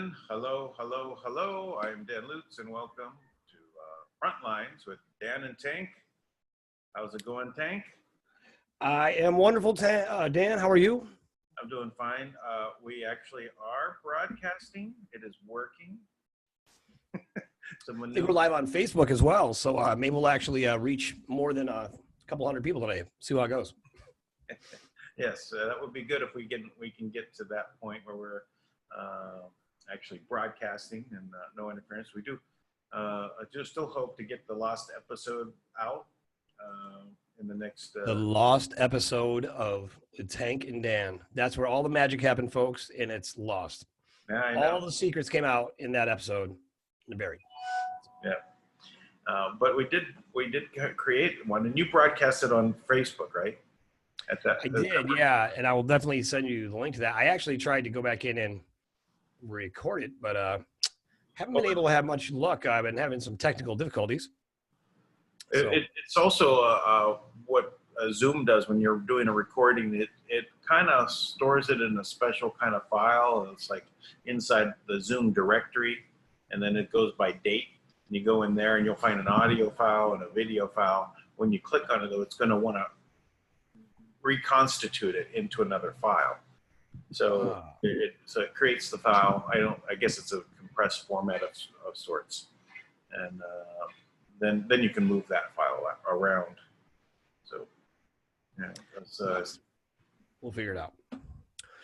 gentlemen, hello. I'm Dan Lutz, and welcome to Frontlines with Dan and Tank. How's it going, Tank? I am wonderful, Dan. How are you? I'm doing fine. We actually are broadcasting. It is working. I think we're live on Facebook as well, so maybe we'll actually reach more than a couple hundred people today. See how it goes. Yes, that would be good if we can get to that point where we're actually broadcasting and no interference. We do. I just still hope to get the lost episode out in the next. The lost episode of Tank and Dan. That's where all the magic happened, folks, and it's lost. Yeah, I know. All the secrets came out in that episode. They're buried. Yeah, but we did create one, and you broadcast it on Facebook, right? I did, yeah, and I will definitely send you the link to that. I actually tried to go back in and record it, but haven't been able to have much luck. I've been having some technical difficulties. So. It's also what Zoom does when you're doing a recording. It kind of stores it in a special kind of file. It's like inside the Zoom directory, and then it goes by date. And you go in there, and you'll find an audio file and a video file. When you click on it, though, it's going to want to reconstitute it into another file. So it creates the file. I guess it's a compressed format of sorts, and then you can move that file around. So yeah, we'll figure it out.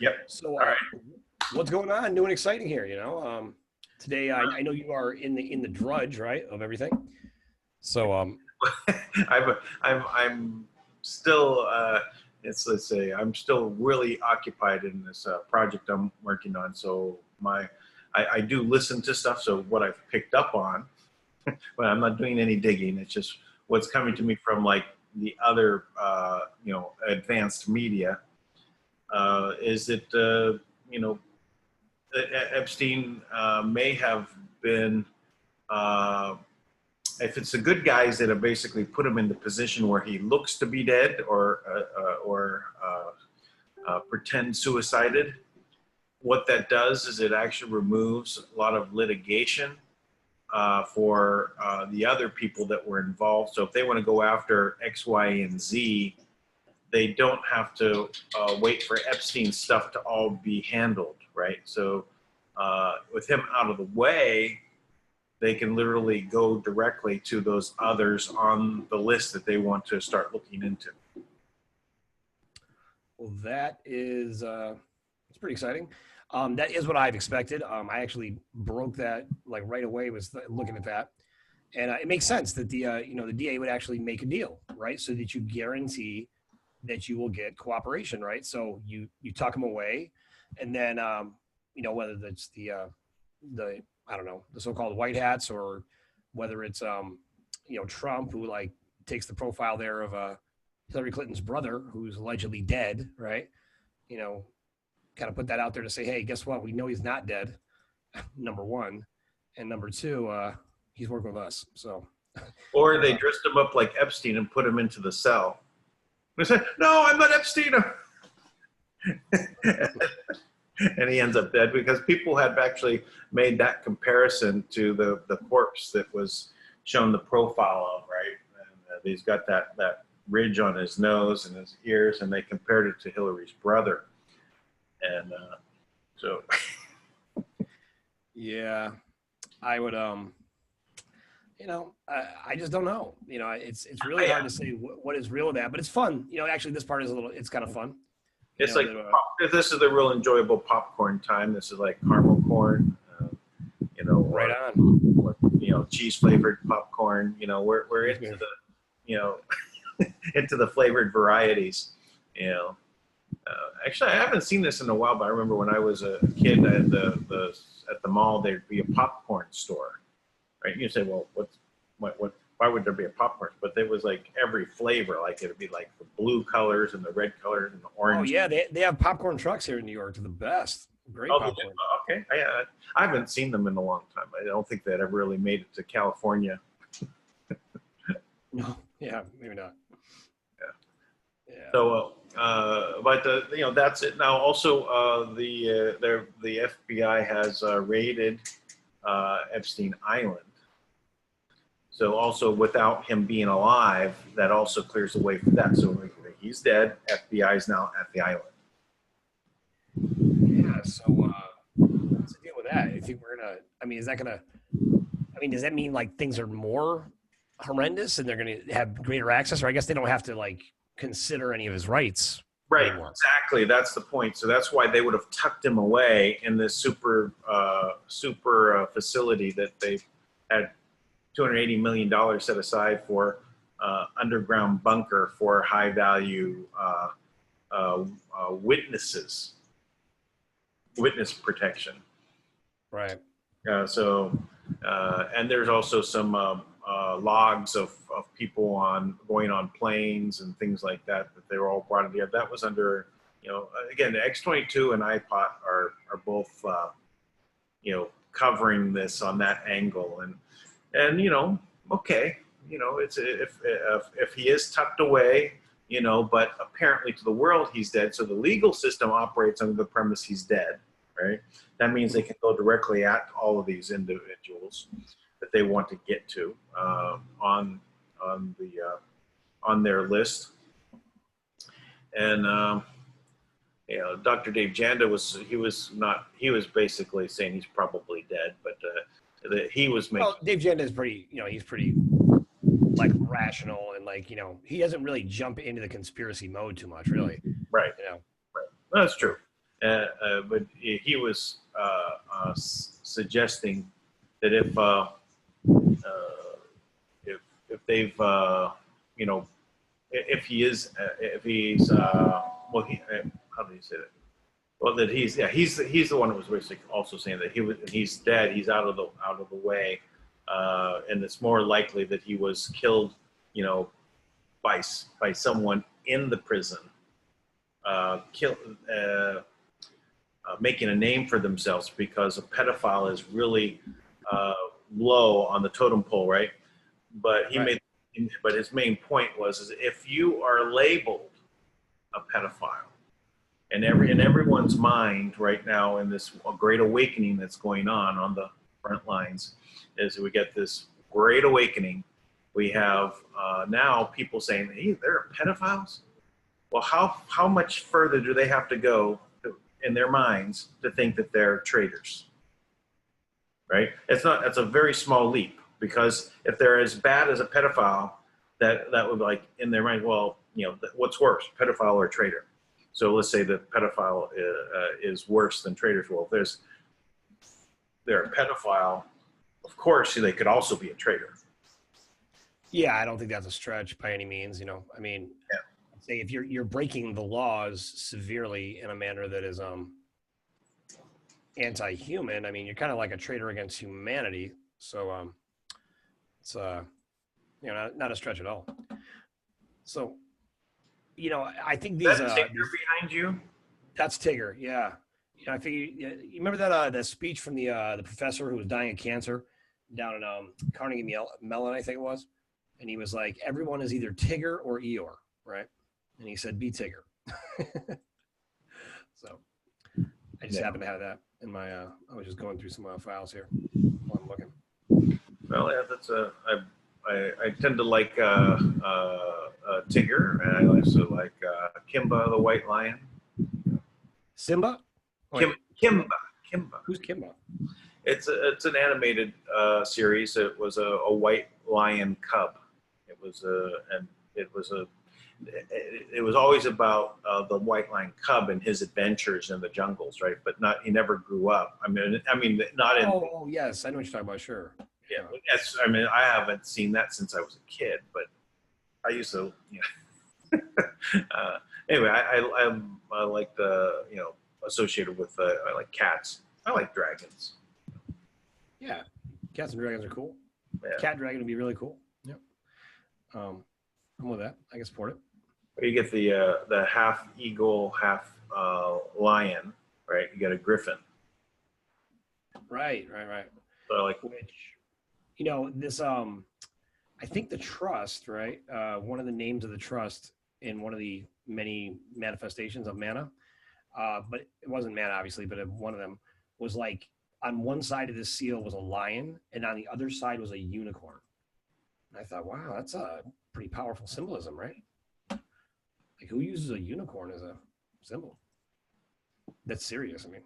Yep. So all right, what's going on? New and exciting here. Today I know you are in the drudge, right, of everything. So I'm still. Let's say I'm still really occupied in this project I'm working on. So I do listen to stuff. So what I've picked up on, but I'm not doing any digging. It's just what's coming to me from like the other, advanced media, is that, Epstein may have been, if it's the good guys that have basically put him in the position where he looks to be dead or pretend suicided, what that does is it actually removes a lot of litigation for the other people that were involved. So if they want to go after X, Y, and Z, they don't have to wait for Epstein's stuff to all be handled, right? So with him out of the way, they can literally go directly to those others on the list that they want to start looking into. Well, that is it's pretty exciting. That is what I've expected. I actually broke that like right away. Was looking at that, and it makes sense that the DA would actually make a deal, right, so that you guarantee that you will get cooperation, right? So you tuck them away, and then whether that's the I don't know, the so-called white hats, or whether it's Trump, who like takes the profile there of Hillary Clinton's brother, who's allegedly dead, right? Kind of put that out there to say, hey, guess what? We know he's not dead, number one, and number two, he's working with us. So, or they dressed him up like Epstein and put him into the cell. They said, "No, I'm not Epstein." And he ends up dead because people have actually made that comparison to the corpse that was shown the profile of, right? And he's got that ridge on his nose and his ears, and they compared it to Hillary's brother. And so, yeah, I would, I just don't know. It's really hard to say what is real with that, but it's fun. Actually, this part is it's kind of fun. It's like this is the real enjoyable popcorn time. This is like caramel corn, right on. Or, cheese flavored popcorn. We're into the, into the flavored varieties. Actually, I haven't seen this in a while, but I remember when I was a kid at the mall, there'd be a popcorn store, right? You say, well, why would there be a popcorn? But there was like every flavor, like it'd be like the blue colors and the red colors and the orange. Oh yeah, they have popcorn trucks here in New York. They're the best. Great popcorn. Okay, I haven't seen them in a long time. I don't think that ever really made it to California. No, yeah, maybe not. Yeah. So But that's it. Now, also, the FBI has raided Epstein Island. So also, without him being alive, that also clears the way for that. So he's dead. FBI is now at the island. Yeah. So what's the deal with that? I think we're gonna. I mean, is that gonna? I mean, does that mean like things are more horrendous and they're gonna have greater access, or I guess they don't have to like consider any of his rights Right, anymore. exactly. That's the point. So that's why they would have tucked him away in this super facility that they had $280 million set aside for underground bunker for high value witnesses, witness protection. Right. And there's also some logs of people going on planes and things like that they were all brought together. That was under, again, the X-22 and iPod are both, covering this on that angle. And okay, it's if he is tucked away, but apparently to the world he's dead. So the legal system operates under the premise he's dead, right? That means they can go directly at all of these individuals that they want to get to on their list. And Dr. Dave Janda was basically saying he's probably dead, but he was making. Well, Dave Janda is pretty, he's pretty like rational and like, he doesn't really jump into the conspiracy mode too much, really. Right. Right. That's true. But he was suggesting that if they've if he's well, how do you say that? Well, that he's the one who was basically also saying that he's dead. He's out of the way, and it's more likely that he was killed, by someone in the prison, making a name for themselves, because a pedophile is really low on the totem pole, right? But but his main point is if you are labeled a pedophile, and in everyone's mind right now in this great awakening that's going on the front lines, is we get this great awakening. We have now people saying, hey, they're pedophiles. Well, how much further do they have to go in their minds to think that they're traitors? Right? It's a very small leap, because if they're as bad as a pedophile, that would be like in their mind, well, what's worse, pedophile or traitor? So let's say that pedophile is worse than traitors. Well, if they're a pedophile, of course they could also be a traitor. Yeah, I don't think that's a stretch by any means. I mean, yeah. I'd say if you're breaking the laws severely in a manner that is anti-human, I mean, you're kind of like a traitor against humanity. So it's not a stretch at all. So, I think these. That's Tigger behind you. That's Tigger. Yeah. I think you remember that speech from the professor who was dying of cancer down in Carnegie Mellon, I think it was, and he was like, everyone is either Tigger or Eeyore, right? And he said, be Tigger. So I just happened to have that in my. I was just going through some files here while I'm looking. Well, yeah, that's I tend to like Tigger, and I also like Kimba the White Lion. Simba? Kimba. Who's Kimba? It's an animated series. It was a white lion cub. It was always about the white lion cub and his adventures in the jungles, right? But he never grew up. I mean, not in. Oh yes, I know what you're talking about. Sure. Yeah, yes. I mean, I haven't seen that since I was a kid, but I used to. Anyway, I like the associated with I like cats. I like dragons. Yeah, cats and dragons are cool. Yeah. Cat dragon would be really cool. Yep. I'm with that. I can support it. You get the half eagle, half lion, right? You got a griffin. Right. So I like which, this I think the trust, right? One of the names of the trust in one of the many manifestations of Manna. But it wasn't Manna, obviously, but one of them was like on one side of the seal was a lion, and on the other side was a unicorn. And I thought, wow, that's a pretty powerful symbolism, right? Like, who uses a unicorn as a symbol? That's serious. I mean,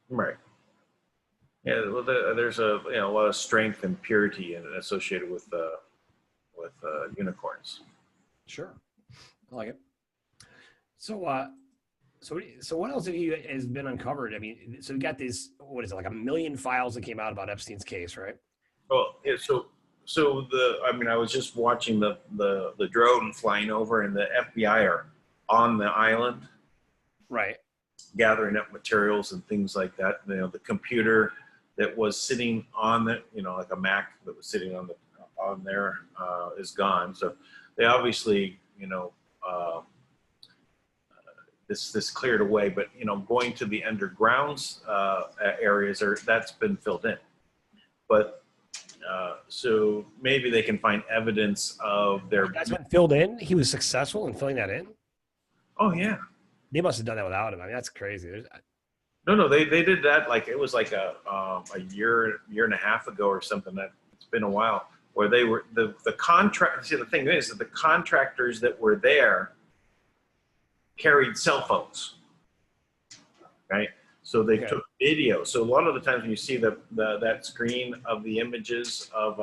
Right. Yeah. Well, there's a lot of strength and purity associated with unicorns. sure, I like it. So, so what else has been uncovered? I mean, so we got this. What is it, like 1 million files that came out about Epstein's case, right? Well, yeah, I was just watching the drone flying over, and the FBI are on the island, Right. gathering up materials and things like that. The computer that was sitting on like a Mac that was sitting on there is gone. So they obviously, this cleared away, but going to the undergrounds areas that's been filled in. But so maybe they can find evidence of their. That's been filled in. He was successful in filling that in. Oh yeah. They must have done that without him. I mean, that's crazy. No, they did that like it was like a year and a half ago or something. That it's been a while where they were the contract. See, the thing is that the contractors that were there carried cell phones, right? So they took video. So a lot of the times when you see that screen of the images of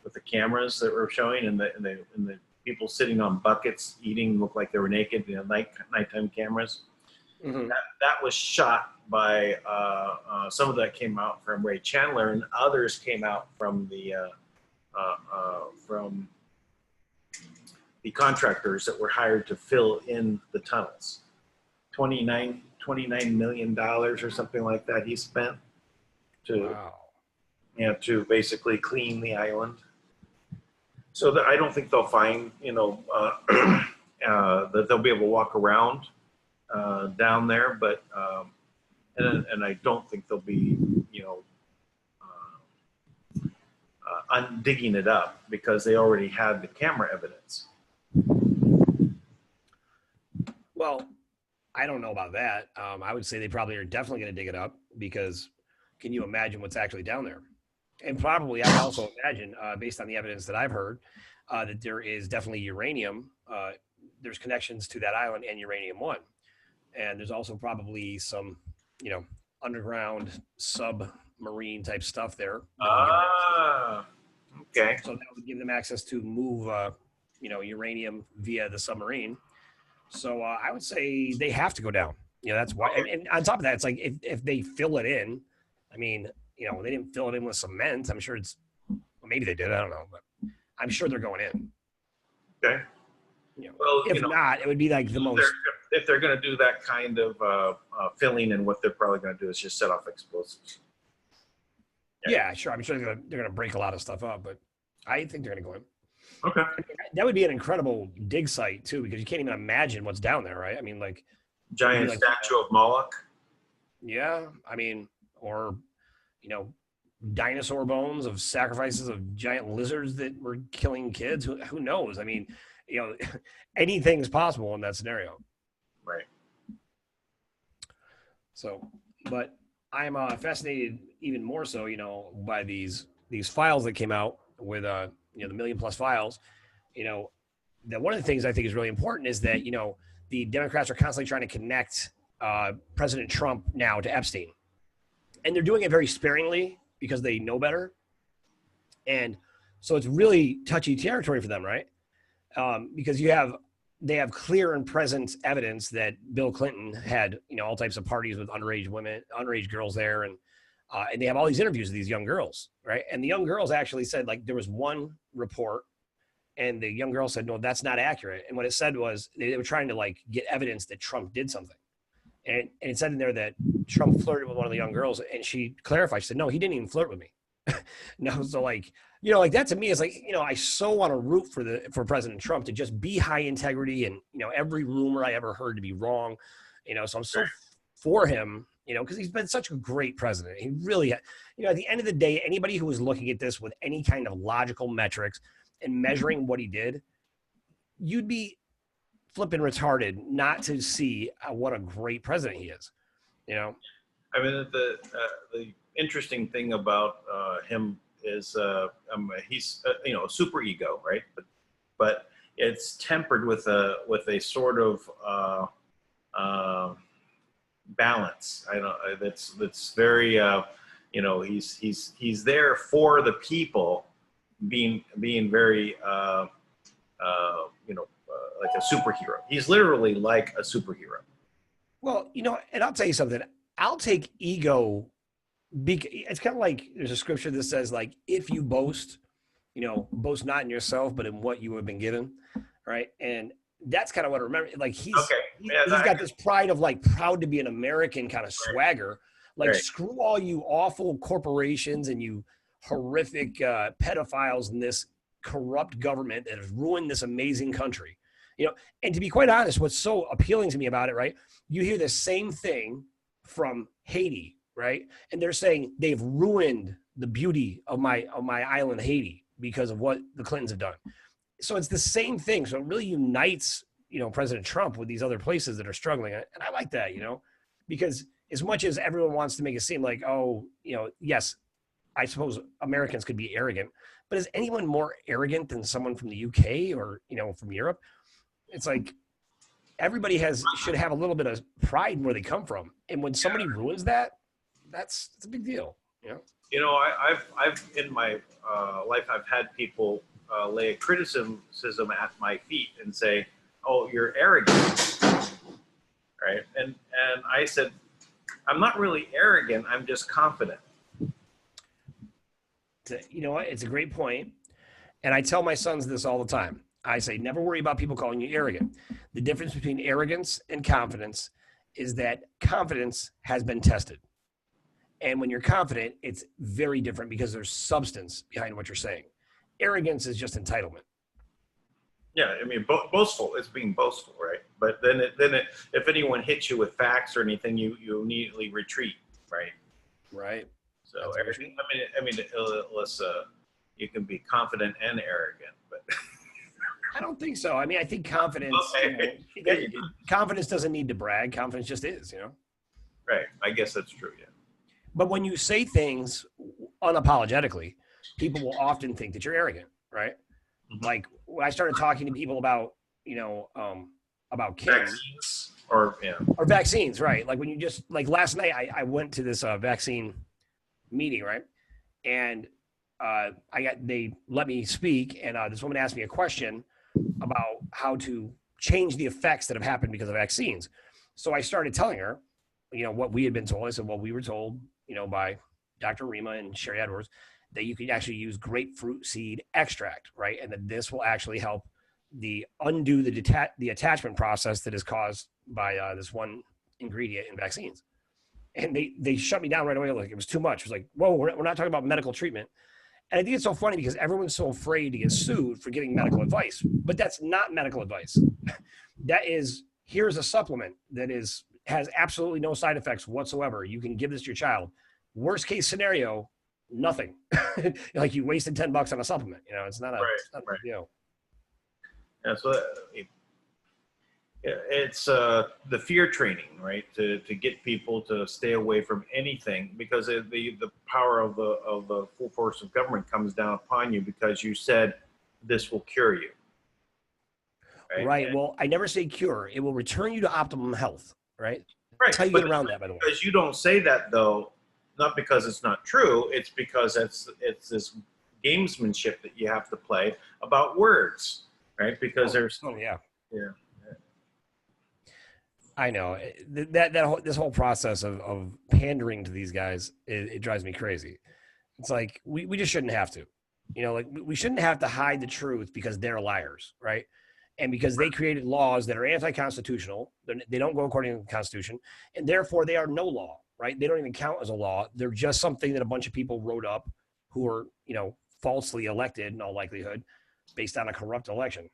with the cameras that were showing and the people sitting on buckets eating looked like they were naked, nighttime cameras. Mm-hmm. That was shot by some of that came out from Ray Chandler, and others came out from the contractors that were hired to fill in the tunnels. $29 million or something like that he spent to to basically clean the island. So I don't think they'll find that they'll be able to walk around down there, but and I don't think they'll be digging it up because they already had the camera evidence. Well, I don't know about that. I would say they probably are definitely going to dig it up because can you imagine what's actually down there? And probably I also imagine, based on the evidence that I've heard, that there is definitely uranium. There's connections to that island and uranium-1. And there's also probably some, underground submarine type stuff there. Okay. So that would give them access to move, uranium via the submarine. So I would say they have to go down. That's why. And on top of that, it's like if they fill it in, I mean, they didn't fill it in with cement. I'm sure maybe they did. I don't know, but I'm sure they're going in. Okay. Well, if not, it would be like the most. If they're going to do that kind of filling, and what they're probably going to do is just set off explosives. Yeah, sure. I'm sure they're going to break a lot of stuff up, but I think they're going to go in. Okay. That would be an incredible dig site too, because you can't even imagine what's down there, right? I mean, like giant statue of Moloch. Yeah, I mean, or dinosaur bones of sacrifices of giant lizards that were killing kids. Who knows? I mean, anything's possible in that scenario. Right. So, but I'm fascinated even more so, by these files that came out with the 1 million plus files. That one of the things I think is really important is that the Democrats are constantly trying to connect President Trump now to Epstein, and they're doing it very sparingly because they know better, and so it's really touchy territory for them, right? Because they have clear and present evidence that Bill Clinton had all types of parties with underage girls there, and they have all these interviews with these young girls, right? And the young girls actually said, like, there was one report, and the young girl said, no, that's not accurate. And what it said was they were trying to get evidence that Trump did something. And it said in there that Trump flirted with one of the young girls, and she clarified. She said, no, he didn't even flirt with me. No, so that to me is I so want to root for President Trump to just be high integrity and, every rumor I ever heard to be wrong, so I'm so for him, because he's been such a great president. He really, at the end of the day, anybody who was looking at this with any kind of logical metrics and measuring what he did, you'd be flipping retarded not to see what a great president he is. You know, I mean, the interesting thing about him is he's a super ego, right? But it's tempered with a sort of balance. I don't. That's very he's there for the people, being very like a superhero. He's literally like a superhero. well, and I'll tell you something. I'll take ego. It's kind of like there's a scripture that says, like, if you boast, boast not in yourself, but in what you have been given, right? And that's kind of what I remember. Like he's got this pride of like proud to be an American kind of swagger. Like screw all you awful corporations and you horrific pedophiles in this corrupt government that has ruined this amazing country. And to be quite honest, what's so appealing to me about it, right? You hear the same thing from Haiti, right? And they're saying they've ruined the beauty of my island, Haiti, because of what the Clintons have done. So it's the same thing. So it really unites, President Trump with these other places that are struggling. And I like that, because as much as everyone wants to make it seem like, oh, yes, I suppose Americans could be arrogant, but is anyone more arrogant than someone from the UK or, from Europe? It's like everybody should have a little bit of pride in where they come from. And when somebody ruins that, that's a big deal. I've in my life, I've had people lay a criticism at my feet and say, "Oh, you're arrogant," right? And I said, "I'm not really arrogant. I'm just confident." You know what? It's a great point. And I tell my sons this all the time. I say, never worry about people calling you arrogant. The difference between arrogance and confidence is that confidence has been tested. And when you're confident, it's very different because there's substance behind what you're saying. Arrogance is just entitlement. Yeah, I mean, boastful. It's being boastful, right? But then if anyone hits you with facts or anything, you immediately retreat, right? Right. So you can be confident and arrogant, but I don't think so. I mean, I think confidence. Confidence doesn't need to brag. Confidence just is, Right. I guess that's true. Yeah. But when you say things unapologetically, people will often think that you're arrogant, right? Mm-hmm. Like when I started talking to people about, about kids or vaccines, right? Like when you just last night, I went to this vaccine meeting, right? And they let me speak, and this woman asked me a question about how to change the effects that have happened because of vaccines. So I started telling her, what we had been told. I said, well, we were told, by Dr. Rima and Sherry Edwards, that you can actually use grapefruit seed extract, right? And that this will actually help undo the attachment process that is caused by this one ingredient in vaccines. And they shut me down right away. Like it was too much. It was like, whoa, we're not talking about medical treatment. And I think it's so funny because everyone's so afraid to get sued for giving medical advice, but that's not medical advice. That is, here's a supplement that has absolutely no side effects whatsoever. You can give this to your child. Worst case scenario, nothing. Like you wasted $10 on a supplement. It's not a big deal. Yeah, so it's the fear training, right? To get people to stay away from anything, because the power of the full force of government comes down upon you because you said this will cure you. Right. Well, I never say cure. It will return you to optimum health. Right. Right. How you get around that, by the way? Because you don't say that though, not because it's not true. It's because it's this gamesmanship that you have to play about words, right? Because yeah. I know this whole process of pandering to these guys, it drives me crazy. It's like, we just shouldn't have to, we shouldn't have to hide the truth because they're liars. Right. And because they created laws that are anti-constitutional, they don't go according to the Constitution, and therefore they are no law, right? They don't even count as a law. They're just something that a bunch of people wrote up who are, falsely elected in all likelihood based on a corrupt election.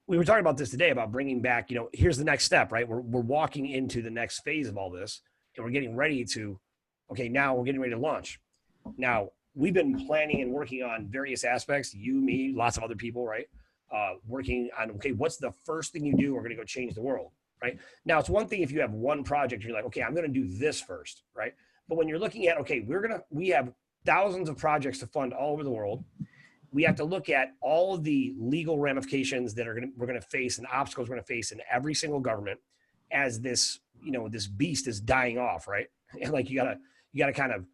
We were talking about this today about bringing back, here's the next step, right? We're walking into the next phase of all this, and we're getting ready to, now we're getting ready to launch. Now, we've been planning and working on various aspects, you, me, lots of other people, right? working on, okay, what's the first thing you do? We're going to go change the world, right? Now, it's one thing if you have one project, you're like, okay, I'm going to do this first, right? But when you're looking at, okay, we have thousands of projects to fund all over the world. We have to look at all of the legal ramifications that we're going to face and obstacles we're going to face in every single government as this, this beast is dying off, right? And like you gotta kind of,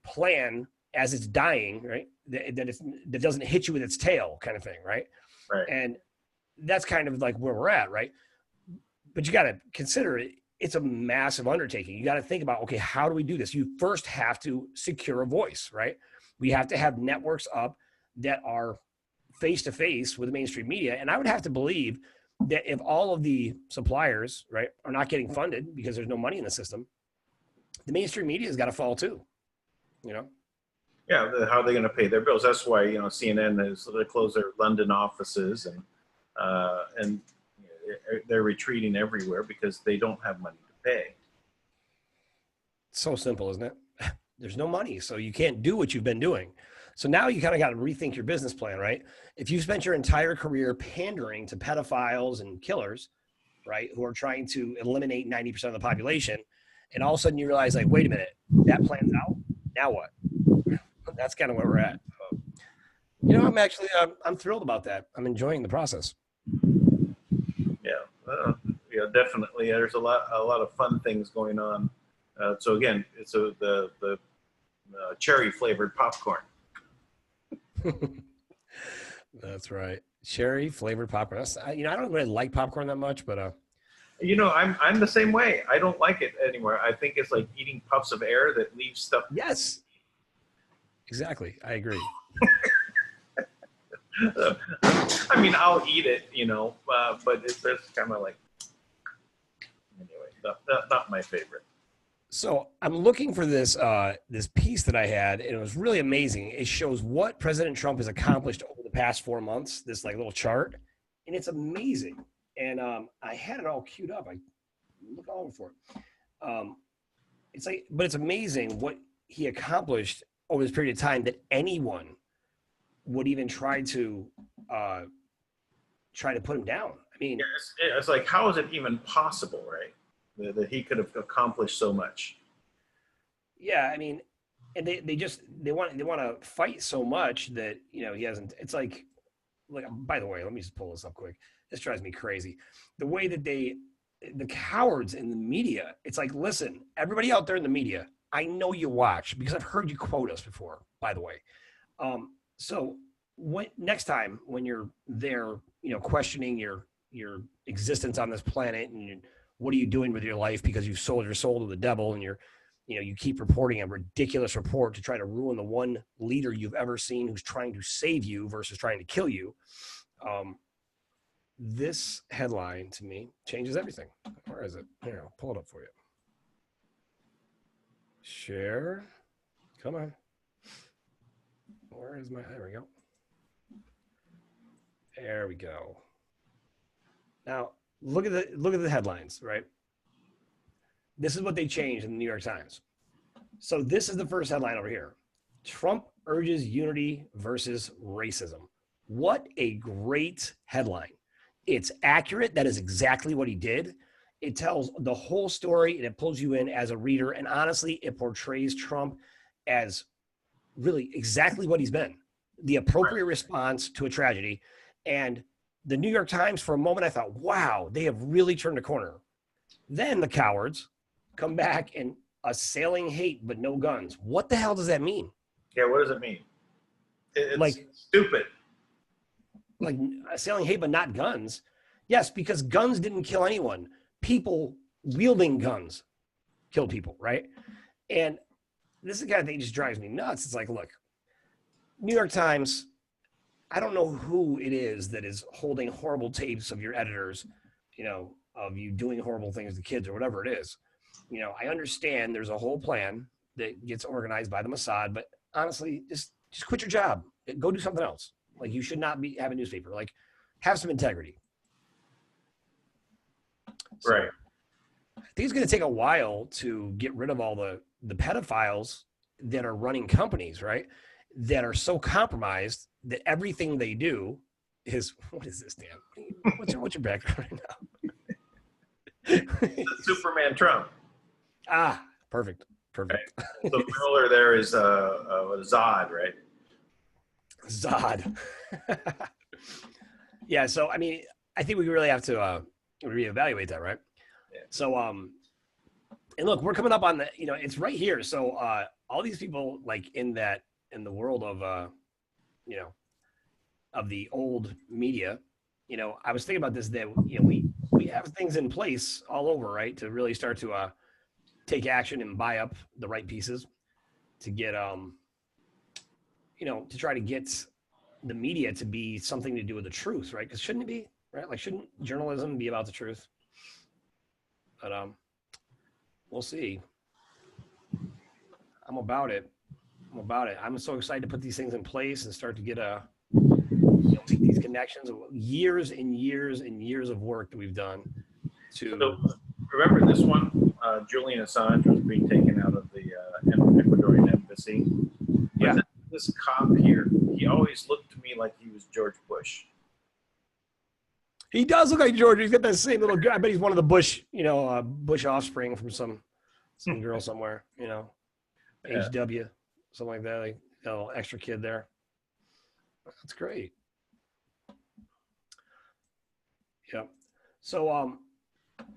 plan as it's dying, right? That doesn't hit you with its tail, kind of thing, right? Right. And that's kind of like where we're at, right? But you got to consider it. It's a massive undertaking. You got to think about, okay, how do we do this? You first have to secure a voice, right? We have to have networks up that are face to face with the mainstream media. And I would have to believe that if all of the suppliers, right, are not getting funded because there's no money in the system, the mainstream media has got to fall too, Yeah, how are they going to pay their bills? That's why CNN they closed their London offices and they're retreating everywhere because they don't have money to pay. It's so simple, isn't it? There's no money, so you can't do what you've been doing. So now you kind of got to rethink your business plan, right? If you spent your entire career pandering to pedophiles and killers, right, who are trying to eliminate 90% of the population, and all of a sudden you realize, like, wait a minute, that plan's out. Now what? That's kind of where we're at. I'm thrilled about that. I'm enjoying the process. Yeah, definitely. There's a lot of fun things going on. So again, it's the cherry flavored popcorn. That's right. Cherry flavored popcorn. I don't really like popcorn that much, but I'm the same way. I don't like it anymore. I think it's like eating puffs of air that leaves stuff. Yes, exactly. I agree. I mean, I'll eat it, but it's just kind of like, anyway, not my favorite. So I'm looking for this this piece that I had, and it was really amazing. It shows what President Trump has accomplished over the past 4 months, this like little chart, and it's amazing. And I had it all queued up. I look all over for it. But it's amazing what he accomplished over this period of time that anyone would even try to put him down. I mean, it's like, how is it even possible, right? That he could have accomplished so much. Yeah, I mean, and they want to fight so much that he hasn't. It's like by the way, let me just pull this up quick. This drives me crazy. The way that the cowards in the media. It's like, listen, everybody out there in the media, I know you watch because I've heard you quote us before. By the way, so next time when you're there, questioning your existence on this planet and what are you doing with your life because you've sold your soul to the devil and you keep reporting a ridiculous report to try to ruin the one leader you've ever seen who's trying to save you versus trying to kill you. This headline to me changes everything. Where is it? Here, I'll pull it up for you. Share. Come on. Where is there we go. There we go. Now, look at the headlines, right? This is what they changed in the New York Times. So this is the first headline over here. Trump urges unity versus racism. What a great headline. It's accurate. That is exactly what he did. It tells the whole story and it pulls you in as a reader. And honestly, it portrays Trump as really exactly what he's been. The appropriate response to a tragedy. And the New York Times, for a moment, I thought, wow, they have really turned a corner. Then the cowards come back and assailing hate but no guns. What the hell does that mean? Yeah, what does it mean? It's like stupid. Like assailing hate but not guns. Yes, because guns didn't kill anyone. People wielding guns killed people, right? And this is the kind of thing that just drives me nuts. It's like, look, New York Times, I don't know who it is that is holding horrible tapes of your editors, of you doing horrible things to kids or whatever it is. I understand there's a whole plan that gets organized by the Mossad, but honestly, just quit your job. Go do something else. Like, you should not have a newspaper. Like, have some integrity. So, right. I think it's going to take a while to get rid of all the pedophiles that are running companies, right? That are so compromised that everything they do is what is this, Dan? What's your background right now? Superman Trump. Ah, perfect. Perfect. Right. So the ruler there is Zod, right? Zod. Yeah. So, I mean, I think we really have to reevaluate that, right? Yeah. So, and look, we're coming up on the, it's right here. So, all these people like in the world of, of the old media, I was thinking about this, that, we have things in place all over, right, to really start to take action and buy up the right pieces to get, to try to get the media to be something to do with the truth, right? Because shouldn't it be, right? Like, shouldn't journalism be about the truth? But we'll see. I'm about it. I'm so excited to put these things in place and start to get make these connections. Years and years and years of work that we've done to. So, remember this one? Julian Assange was being taken out of the Ecuadorian embassy. Yeah. But this cop here, he always looked to me like he was George Bush. He does look like George. He's got that same little. I bet he's one of the Bush, Bush offspring from some girl somewhere, Yeah. HW, something like that. Like a little extra kid there. That's great. Yeah. So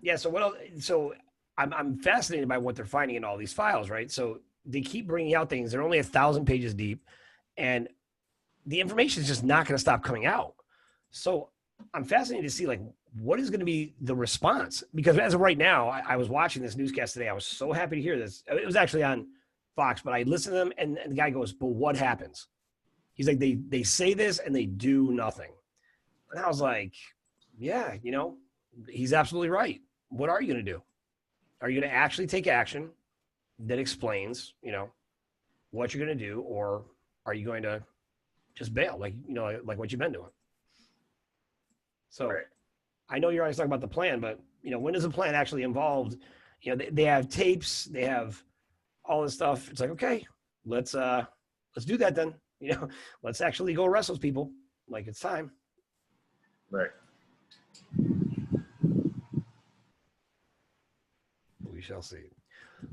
yeah. So what else? So I'm fascinated by what they're finding in all these files, right? So they keep bringing out things. They're only 1,000 pages deep, and the information is just not going to stop coming out. So I'm fascinated to see like what is going to be the response, because as of right now, I was watching this newscast today. I was so happy to hear this. It was actually on Fox, but I listened to them, and the guy goes, "But what happens?" He's like, they say this and they do nothing. And I was like, yeah, he's absolutely right. What are you going to do? Are you going to actually take action that explains, what you're going to do, or are you going to just bail, like what you've been doing? So Right. I know you're always talking about the plan, but when is the plan actually involved? They have tapes, they have all this stuff. It's like, okay, let's do that then. Let's actually go arrest those people. Like, it's time. Right. We shall see.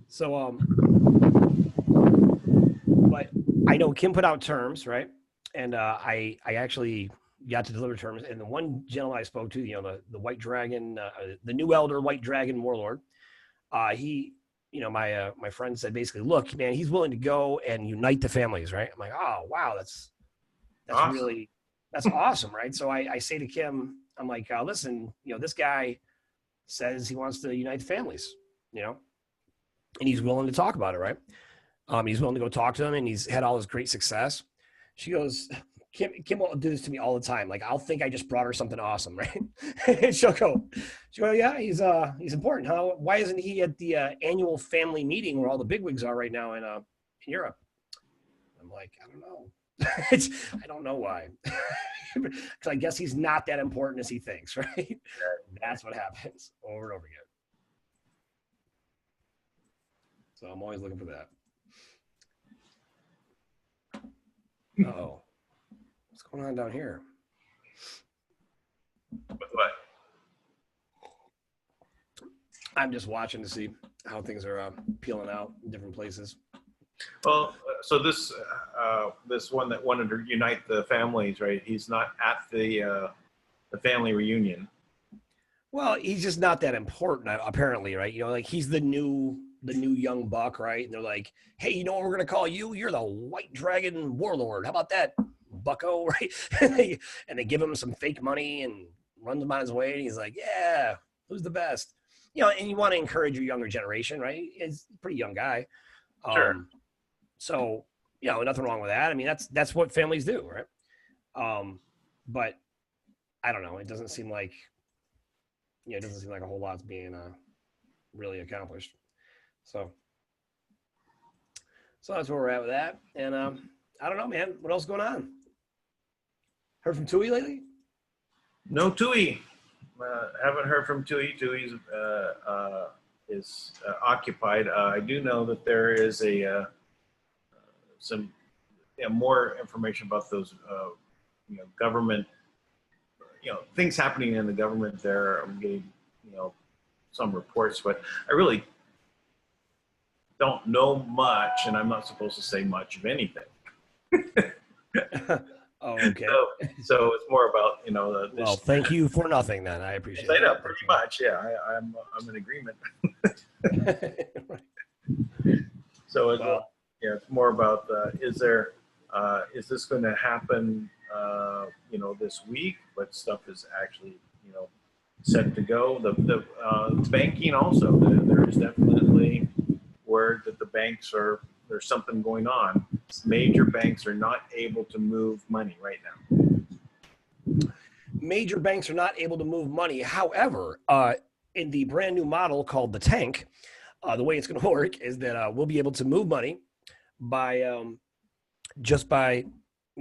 So, but I know Kim put out terms, right? And I actually got to deliver terms. And the one gentleman I spoke to, the White Dragon, the new elder White Dragon warlord, he, my friend said basically, look, man, he's willing to go and unite the families, right? I'm like, oh wow, that's awesome. Really, that's awesome, right? So I say to Kim, I'm like, listen, this guy says he wants to unite the families, and he's willing to talk about it, right? He's willing to go talk to them, and he's had all this great success. She goes, Kim will do this to me all the time. Like, I'll think I just brought her something awesome, right? And she'll go, yeah, he's important. Why isn't he at the annual family meeting where all the bigwigs are right now in Europe? I'm like, I don't know. I don't know why. Because I guess he's not that important as he thinks, right? That's what happens over and over again. So I'm always looking for that. Uh-oh. What's going on down here? With what? I'm just watching to see how things are peeling out in different places. Well, so this one that wanted to unite the families, right? He's not at the family reunion. Well, he's just not that important, apparently, right? Like, he's the new young buck, right? And they're like, hey, you know what we're gonna call you? You're the White Dragon warlord. How about that, bucko, right? And they give him some fake money and runs him on his way. And he's like, yeah, who's the best? And you want to encourage your younger generation, right? He's a pretty young guy. Sure. So, nothing wrong with that. I mean, that's what families do, right? But I don't know. It doesn't seem like, a whole lot's being really accomplished. So that's where we're at with that. And I don't know, man. What else is going on? Heard from Tui lately? No Tui. Haven't heard from Tui. Tui's is occupied. I do know that there is some more information about those government things happening in the government there. I'm getting, some reports, but I really don't know much, and I'm not supposed to say much of anything. Oh, okay. So it's more about, well, thank you for nothing then. I appreciate it. That. Pretty much. Yeah, I'm in agreement. Right. So it's more about, is this going to happen, this week? What stuff is actually, set to go? The banking also, there is definitely word that the banks there's something going on. Major banks are not able to move money right now. Major banks are not able to move money. However, in the brand new model called the Tank, the way it's going to work is that we'll be able to move money by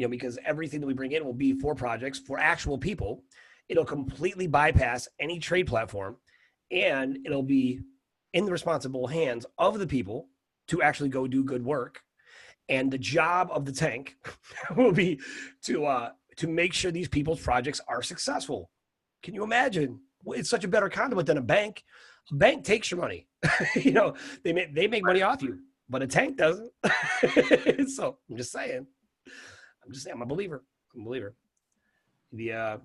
because everything that we bring in will be for projects for actual people. It'll completely bypass any trade platform, and it'll be in the responsible hands of the people to actually go do good work. And the job of the Tank will be to make sure these people's projects are successful. Can you imagine? It's such a better conduit than a bank. A bank takes your money. They make money off you, but a Tank doesn't. So I'm just saying. I'm a believer. The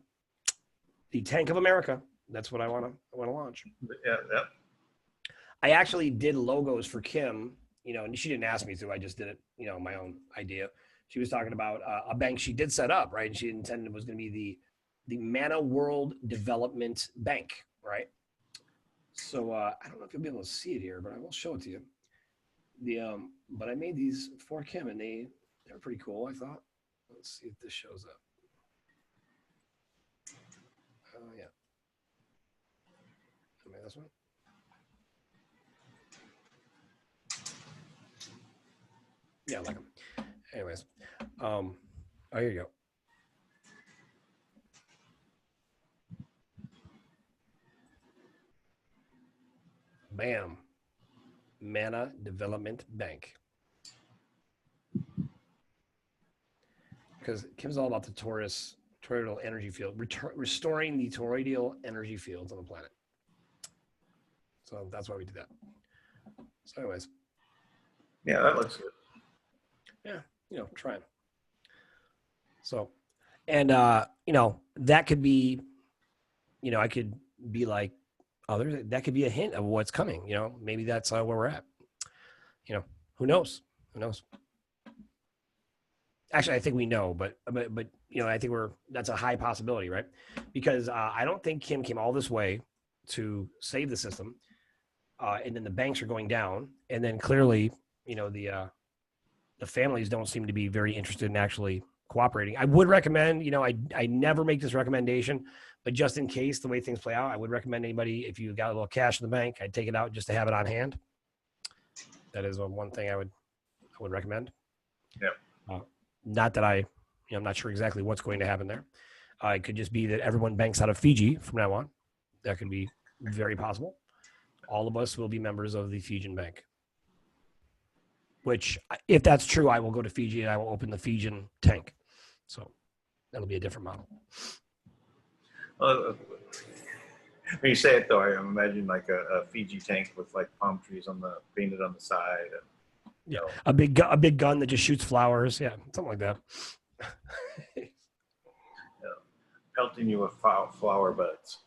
Tank of America. That's what I want to launch. Yeah. I actually did logos for Kim, and she didn't ask me to. I just did it, my own idea. She was talking about a bank she did set up, right? And she intended it was going to be the Manna World Development Bank, right? So I don't know if you'll be able to see it here, but I will show it to you. But I made these for Kim, and they're pretty cool, I thought. Let's see if this shows up. Oh, yeah. I made this one. Yeah, I like them. Anyways, here you go. Bam. Manna Development Bank. Because Kim's all about the toroidal energy field, restoring the toroidal energy fields on the planet. So that's why we do that. So anyways. Yeah, that looks good. Yeah, trying. So, and, that could be, I could be like, that could be a hint of what's coming, maybe that's where we're at. Who knows? Actually, I think we know, but I think that's a high possibility, right? Because I don't think Kim came all this way to save the system. And then the banks are going down. And then clearly, the families don't seem to be very interested in actually cooperating. I would recommend, I never make this recommendation, but just in case the way things play out, I would recommend anybody, if you got a little cash in the bank, I'd take it out just to have it on hand. That is one thing I would recommend. Yeah. Not that I'm not sure exactly what's going to happen there. It could just be that everyone banks out of Fiji from now on. That could be very possible. All of us will be members of the Fijian bank. Which, if that's true, I will go to Fiji and I will open the Fijian Tank. So that'll be a different model. When you say it, though, I imagine like a Fiji tank with like palm trees painted on the side. And, yeah, a big gun that just shoots flowers. Yeah, something like that. Pelting you with flower buds.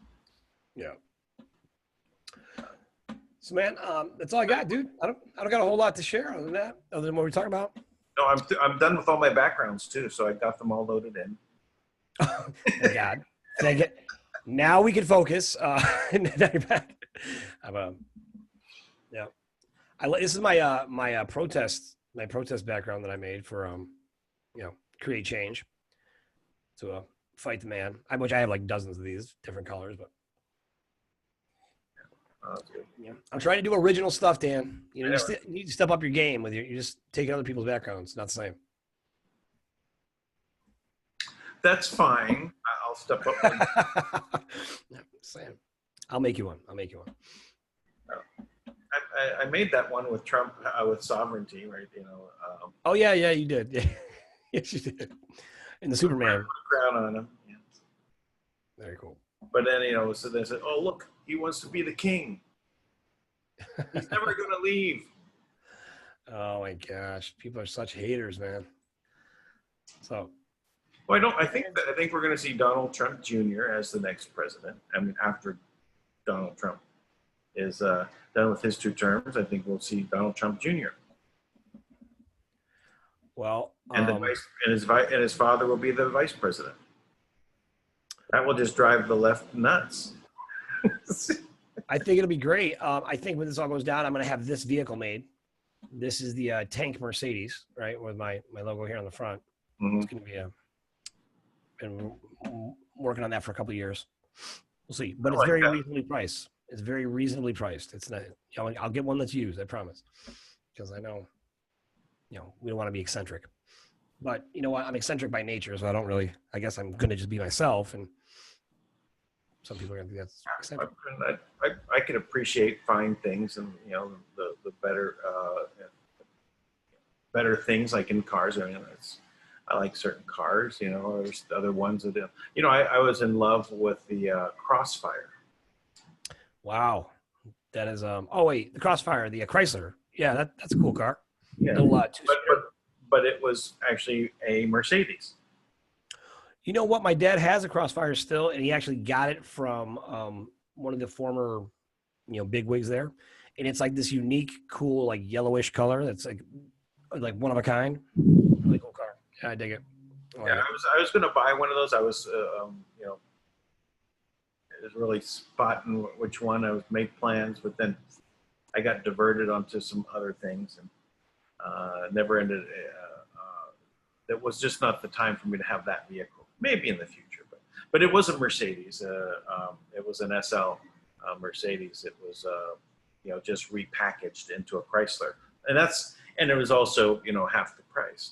Yeah. So, man, that's all I got, dude. I don't got a whole lot to share other than what we're talking about. No, I'm done with all my backgrounds too, so I got them all loaded in. Oh God, thank it. Now we can focus. Yeah, this is my protest background that I made for create change to fight the man. Which I have like dozens of these different colors, but. Yeah, I'm trying to do original stuff, Dan. You need to step up your game with you're just taking other people's backgrounds. It's not the same. That's fine. I'll step up. Same. I'll make you one. I made that one with Trump with sovereignty, right? Oh yeah, you did. Yeah. Yes, you did. And the Superman crown on him. Very cool. But then, so they said, oh, look, he wants to be the king. He's never going to leave. Oh my gosh. People are such haters, man. So. Well, I think we're going to see Donald Trump Jr. as the next president. I mean, after Donald Trump is done with his 2 terms, I think we'll see Donald Trump Jr. Well, and his father will be the vice president. That will just drive the left nuts. I think it'll be great. I think when this all goes down, I'm going to have this vehicle made. This is the tank Mercedes, right, with my logo here on the front. Mm-hmm. It's going to be been working on that for a couple of years. We'll see, but it's very reasonably priced. It's very reasonably priced. It's not. I'll get one that's used. I promise, because I know, we don't want to be eccentric. But you know what? I'm eccentric by nature, so I don't really. I guess I'm going to just be myself, and some people are going to think that's eccentric. I can appreciate fine things, and the better things like in cars. I mean, I like certain cars. There's other ones that I was in love with the Crossfire. Wow, that is oh wait, the Crossfire, the Chrysler. Yeah, that's a cool car. Yeah, but it was actually a Mercedes. You know what? My dad has a Crossfire still, and he actually got it from one of the former, big wigs there, and it's like this unique, cool, like yellowish color. That's like one of a kind. Really cool car. Yeah, I dig it. I was going to buy one of those. I was it was really spotting which one. I was make plans, but then I got diverted onto some other things and never ended. It was just not the time for me to have that vehicle. Maybe in the future, but it was a Mercedes. It was an SL Mercedes. It was just repackaged into a Chrysler, and it was also half the price.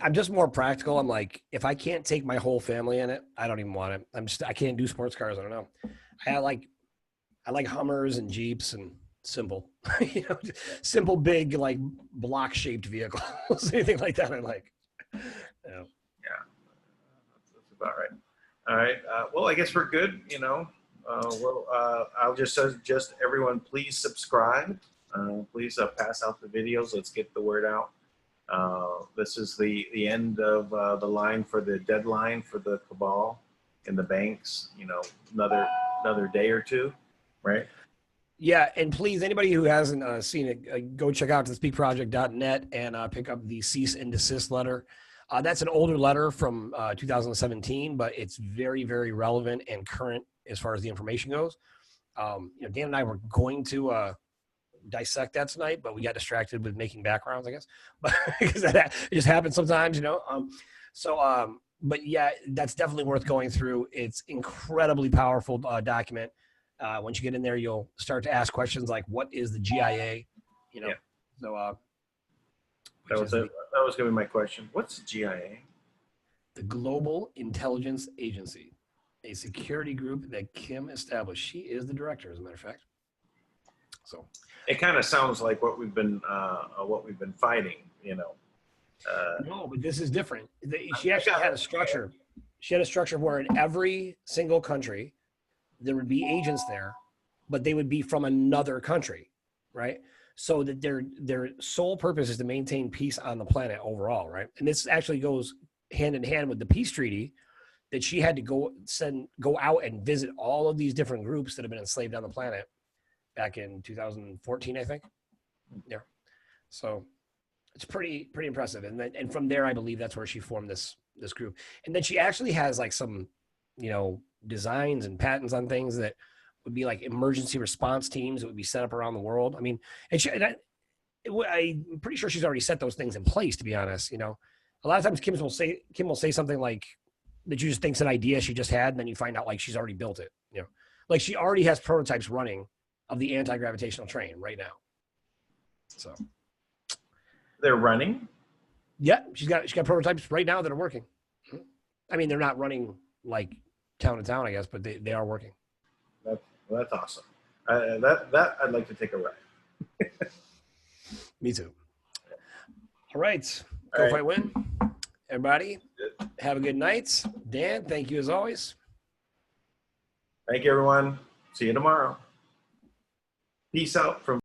I'm just more practical. I'm like, if I can't take my whole family in it, I don't even want it. I can't do sports cars. I don't know. I like Hummers and Jeeps and simple, simple, big, like block shaped vehicles, anything like that. I like. Yeah, that's about right. All right. Well, I guess we're good. I'll just suggest everyone please subscribe. Please pass out the videos. Let's get the word out. This is the end of the line for the deadline for the cabal and the banks. Another day or two, right? Yeah, and please, anybody who hasn't seen it, go check out thespeakproject.net and pick up the cease and desist letter. That's an older letter from 2017, but it's very, very relevant and current as far as the information goes. Dan and I were going to dissect that tonight, but we got distracted with making backgrounds, I guess, but because it just happens sometimes, but yeah, that's definitely worth going through. It's incredibly powerful document. Once you get in there, you'll start to ask questions like, what is the GIA? Yeah. So that was going to be my question. What's the GIA? The Global Intelligence Agency, a security group that Kim established. She is the director, as a matter of fact. So it kind of sounds like what we've been fighting, No, but this is different. She actually had a structure. She had a structure where in every single country there would be agents there, but they would be from another country, right? So that their sole purpose is to maintain peace on the planet overall, right? And this actually goes hand in hand with the peace treaty that she had to go out and visit all of these different groups that have been enslaved on the planet back in 2014, I think. Yeah. So it's pretty impressive. And from there, I believe that's where she formed this group. And then she actually has like some, designs and patents on things that would be like emergency response teams that would be set up around the world. I mean, I'm pretty sure she's already set those things in place, to be honest. A lot of times Kim will say something like that you just think's an idea she just had, and then you find out like she's already built it. Like she already has prototypes running of the anti-gravitational train right now. So they're running? Yeah, she's got prototypes right now that are working. I mean, they're not running like town to town, I guess, but they are working. That's awesome. That I'd like to take a ride. Me too. All right. Go fight, win. Everybody, have a good night. Dan, thank you as always. Thank you, everyone. See you tomorrow. Peace out from